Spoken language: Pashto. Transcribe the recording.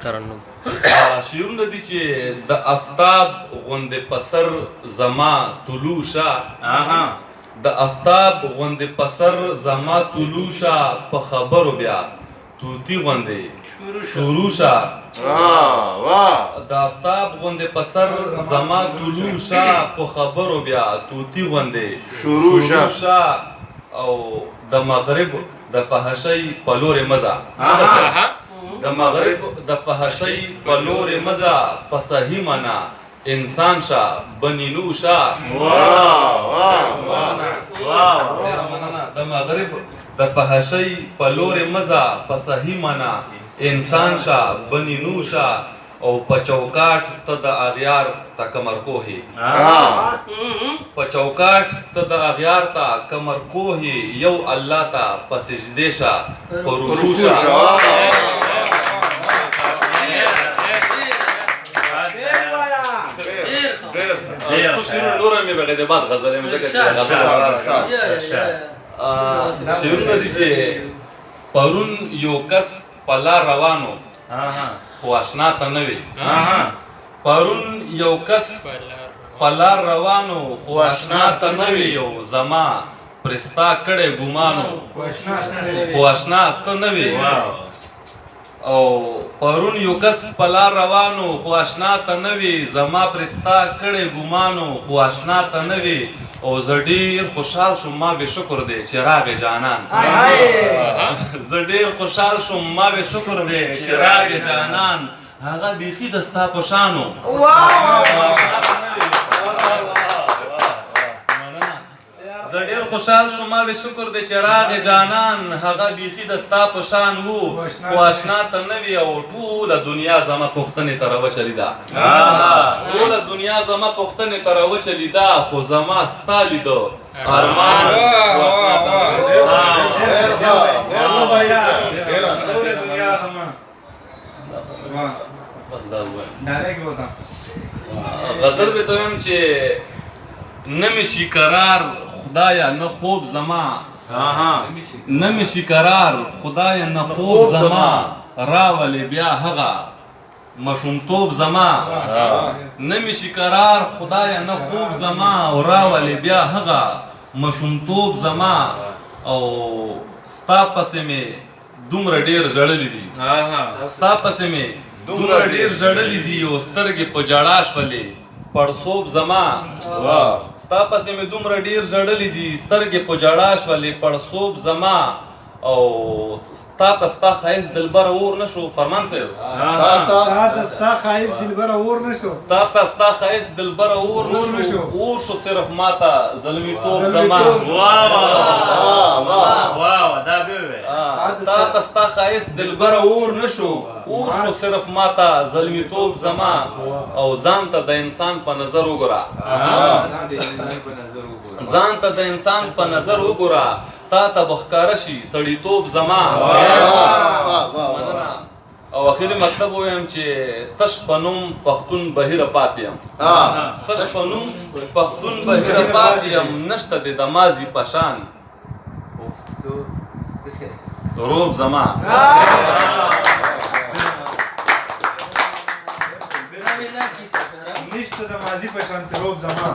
ترنم شعرونه دي چې د افتاب غوندې په سر زما طلوع شه د افتاب غوندې په سر زما طلوع شه په خبرو بیا توتی غوندې شروع شه د افتاب غوندې په سر زما طلوع شه په خبرو بیا توتی غوندې شروع شه او د مغرب د فحشۍ په لورې مزه د مغرب د فحشۍ په لورې مزه په صحیح معنا انسان شه بنینو شه د مغرب د فحشۍ په لورې مزه په صحیح معنا انسان شه بنینو شه او په چوکاټ ته د اغیار ته کمر کوهي په چوکاټ ته د اغیار ته کمر کوهي یو الله ته په سجدې شه په رکوع شه نور مې بغیر د بعد غزل مې ځکه چې شعرونه دي چې پرون یو کس په لار روانو خو اشنا ته نه وي پرون یو کس په لار روانو خو اشنا ته نه وي او زما پرستا کړی ګمانو خو اشنا ته نه وي او پرون یو کس په لار روانو خو اشنا ته نه وي زما پرستا کړی ګمانو خو اشنا ته نه وي او زه ډېر خوشحال شوم ما بې شکر دی چې راغې جانان زه ډېر خوشحال شوم ما بې شکر دی چې راغې جانان هغه بیخي د ستا په شانو زه ډېر خوشحال شوم ما بې شکر دی چې راغې جانان هغه بیخي د ستا په شان وو خو اشنا ته نه وي او ټوله دنیا زما پوښتنې ته راوچلې ده ټوله دنیا زما پوښتنې ته راوچلې ده خو زما ستا لیده ارمان غزل به ته وایم چې نه مې شي قرار خدایا نه خوب زما نه مې شي قرار خدایا نه خوب زما راولې بیا هغه مشومتوب زما نه مې شي قرار خدایا نه خوب زما او راولې بیا هغه مشومتوب زما او ستا پسې مې دومره ډېر ژړلي دي ستا پسې مې دومره ډېر ژړلي دي او سترګې په ژړا شولې پړسوب زما ستا پسې مې دومره ډېر ژړلي دي سترګې په ژړا شولې پړسوب زما او تا ته ستا ښایست دلبره اور نه شو فرمان صاحب تا ته ستا ښایست دلبره اور نه شو تا ته ستا ښایست دلبره اور نه شو اور شو صرف ما ته زلمیتوب زما تا ته ستا ښایست دلبره اور نه شو اور شو صرف ما ته زلمیتوب زما او ځان ته د انسان په نظر وګوره ځان ته د انسان په نظر وګوره تا ته به ښکاره شي سړیتوب زما او اخري مطلب ووایم چې تش په نوم پښتون بهیره پاتې یم تش په نوم پښتون بهیره پاتې یم نشته دی د ماضي په شان روب زما نشته د ماضي په شان روب زما